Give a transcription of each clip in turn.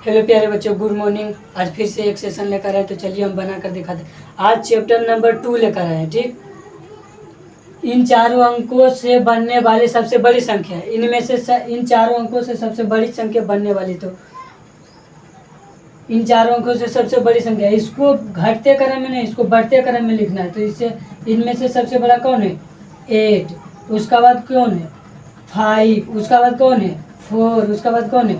Hello प्यारे बच्चों, good morning. आज फिर से एक सेशन लेकर आए, तो चलिए हम बना कर दिखाते हैं। आज चैप्टर नंबर 2 लेकर आए हैं। ठीक, इन चारों अंकों से बनने वाली सबसे बड़ी संख्या, इनमें से इन चारों अंकों से सबसे बड़ी संख्या बनने वाली, तो इन चारों अंकों से सबसे बड़ी संख्या, इसको घटते क्रम में नहीं, इसको बढ़ते क्रम में लिखना है। तो इससे इनमें से सबसे बड़ा कौन है? 8। उसका बाद कौन है? 5। उसका बाद कौन है? 4। उसका बाद कौन है?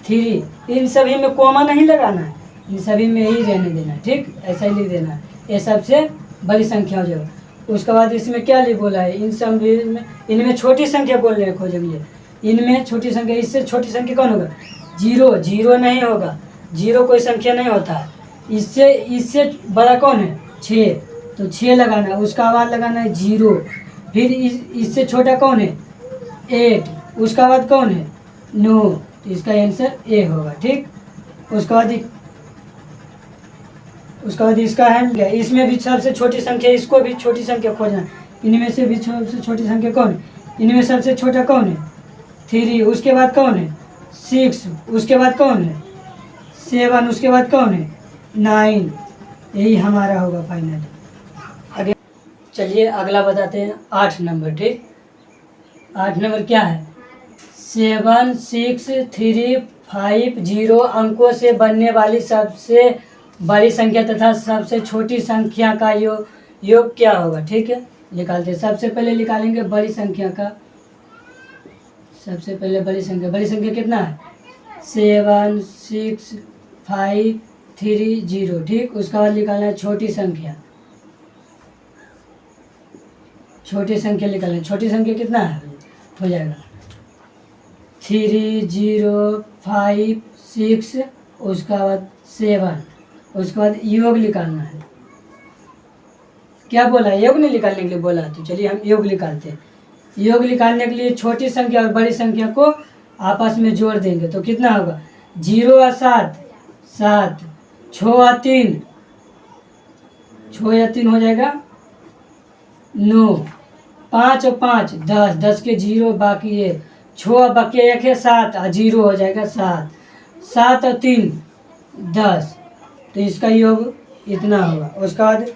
3। इन सभी में कॉमा नहीं लगाना है, इन सभी में ही रहने देना है। ठीक, ऐसा ही लिख देना है, ये सबसे बड़ी संख्या हो जाएगा। उसके बाद इसमें क्या लिख बोला है? इन सब में, इनमें छोटी संख्या बोल रहे हैं, खोजेंगे इनमें छोटी संख्या। इससे छोटी संख्या कौन होगा? 0। 0 नहीं होगा, 0 कोई संख्या नहीं होता है। इससे इससे बड़ा कौन है? 6। तो 6 लगाना है। उसका बाद लगाना है 0। फिर इससे छोटा कौन है? 8। उसका बाद कौन है? 9। तो इसका आंसर ए होगा। ठीक, उसके बाद इसका है, इसमें भी सबसे छोटी संख्या, इसको भी छोटी संख्या खोजना है। इनमें से भी सबसे छोटी संख्या कौन है? इनमें सबसे छोटा कौन है? 3। उसके बाद कौन है? 6। उसके बाद कौन है? 7। उसके बाद कौन है? 9। यही हमारा होगा फाइनल। आगे चलिए अगला बताते हैं, 8 नंबर। ठीक, 8 नंबर क्या है? 7, 6, 3, 5, 0 अंकों से बनने वाली सबसे बड़ी संख्या तथा सबसे छोटी संख्या का योग क्या होगा? ठीक है, निकालते हैं। सबसे पहले निकालेंगे बड़ी संख्या का। सबसे पहले बड़ी संख्या कितना है? 7, 6, 5, 3, 0। ठीक, उसका बाद निकालना है छोटी संख्या। छोटी संख्या निकालना है। छोटी संख्या कितना है? हो जाएगा 3, 0, 5, 6, उसका बाद 7। उसके बाद योग निकालना है। क्या बोला? योग नहीं निकालने के लिए बोला, तो चलिए हम योग निकालते हैं। योग निकालने के लिए छोटी संख्या और बड़ी संख्या को आपस में जोड़ देंगे, तो कितना होगा? 0 और 7, 7, 6 और 3, 6 या 3 हो जाएगा 9, 5 और 5, 10, 10 के 0 बाकी है, 6 बाकी 1 है, 7 और 0 हो जाएगा 7, 7 और 3 10। तो इसका योग इतना होगा। उसके बाद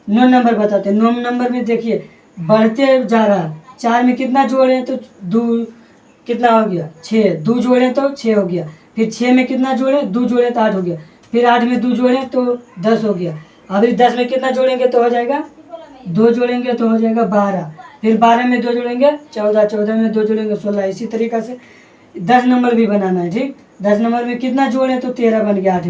9 नंबर बताते हैं। 9 नंबर में देखिए बढ़ते जा रहा है। 4 में कितना जोड़े तो 2, कितना हो गया? 6। 2 जोड़े तो 6 हो गया। फिर 6 में कितना जोड़े? 2 जोड़े तो 8 हो गया। फिर 8 में 2 जोड़े तो 10 हो गया। अभी 10 में कितना जोड़ेंगे तो हो जाएगा? 2 जोड़ेंगे तो हो जाएगा 12। फिर 12 में 2 जोड़ेंगे 14, 14 में 2 जोड़ेंगे 16। इसी तरीक़ा से 10 नंबर भी बनाना है। ठीक, 10 नंबर में कितना जोड़े तो 13 बन गया।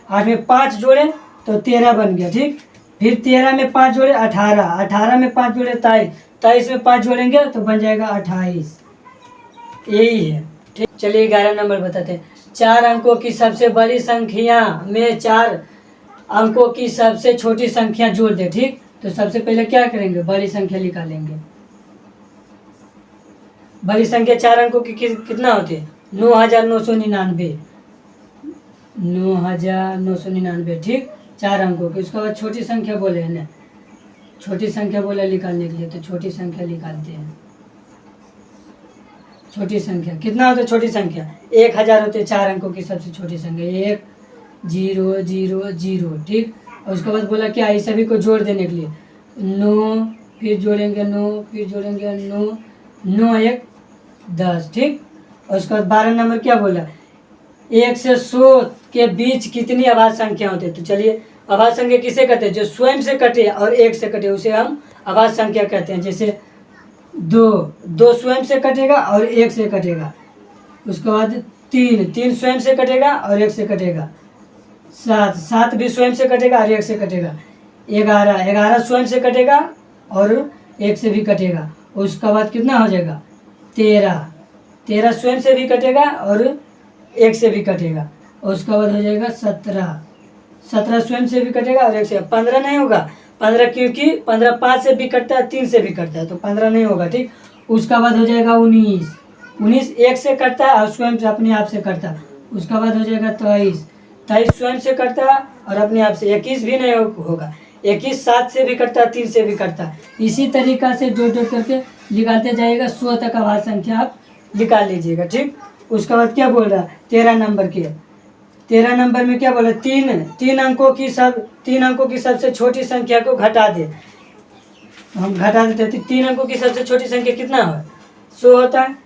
8 में 5 जोड़े तो 13 बन गया। ठीक, फिर 13 में 5 जोड़े 18, 18 में 5 जोड़े 23, 23 में 5 जोड़ेंगे तो बन जाएगा 28। यही है। ठीक, चलिए 11 नंबर बताते हैं। 4 अंकों की सबसे बड़ी संख्या में 4 अंकों की सबसे छोटी संख्या जोड़ दे। ठीक, तो सबसे पहले क्या करेंगे? बड़ी संख्या निकालेंगे। बड़ी संख्या 4 अंकों की कितना होती है? 9,999, 9,999। ठीक, 4 अंकों की। उसके बाद छोटी संख्या बोले हैं ना, छोटी संख्या बोला निकालने के लिए, तो छोटी संख्या निकालते हैं। छोटी संख्या कितना होता है? छोटी संख्या 1000 होते हैं। 4 अंकों की सबसे छोटी संख्या 1, 0, 0, 0। ठीक, और उसके बाद बोला क्या? इस सभी को जोड़ देने के लिए 9, फिर जोड़ेंगे 9, फिर जोड़ेंगे 9, 9 1 10। ठीक, और उसके बाद 12 नंबर क्या बोला? 1 से 100 के बीच कितनी अभाज्य संख्या होती है? तो चलिए अभाज्य संख्या किसे कहते हैं? जो स्वयं से कटे और 1 से कटे, उसे हम अभाज्य संख्या कहते हैं। जैसे 2 स्वयं से कटेगा और 1 से कटेगा। उसके बाद 3 स्वयं से कटेगा और 1 से कटेगा। 7 भी स्वयं से कटेगा और 1 से कटेगा। 11 स्वयं से कटेगा और 1 से भी कटेगा। उसके बाद कितना हो जाएगा? 13 स्वयं से भी कटेगा और 1 से भी कटेगा। उसके बाद हो जाएगा 17 स्वयं से भी कटेगा और 1 से। 15 नहीं होगा, 15 क्योंकि 15 5 से भी कटता है, 3 से भी कटता है, तो 15 नहीं होगा। ठीक, उसका बाद हो जाएगा 19 1 से कटता है और स्वयं से अपने आप से कटता है। उसका बाद हो जाएगा 23 स्वयं से कटता है और अपने आप से। 21 भी नहीं होगा, 21 7 से भी कटता है, 3 से भी कटता है। इसी तरीका से जोड़ करके निकालते जाइएगा। 100 तक अभाज्य संख्या आप निकाल लीजिएगा। ठीक, उसके बाद क्या बोल रहा है? 13 नंबर के 13 नंबर में क्या बोला, तीन अंकों की सबसे छोटी संख्या को घटा दे। तो हम घटा देते हैं। 3 अंकों की सबसे छोटी संख्या कितना है, 100 होता है।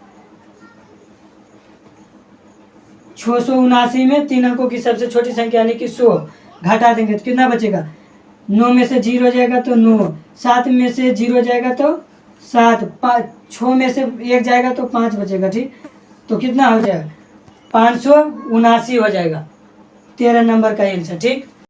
679 में 3 अंकों की सबसे छोटी संख्या यानी कि 100 घटा देंगे तो कितना बचेगा, 9 में से 0 जाएगा तो 9, 7 में से 0 जाएगा तो 7, 6 में से 1 जाएगा तो 5 बचेगा। ठीक, तो कितना हो जाएगा, 579 हो जाएगा 13 नंबर का आंसर। ठीक।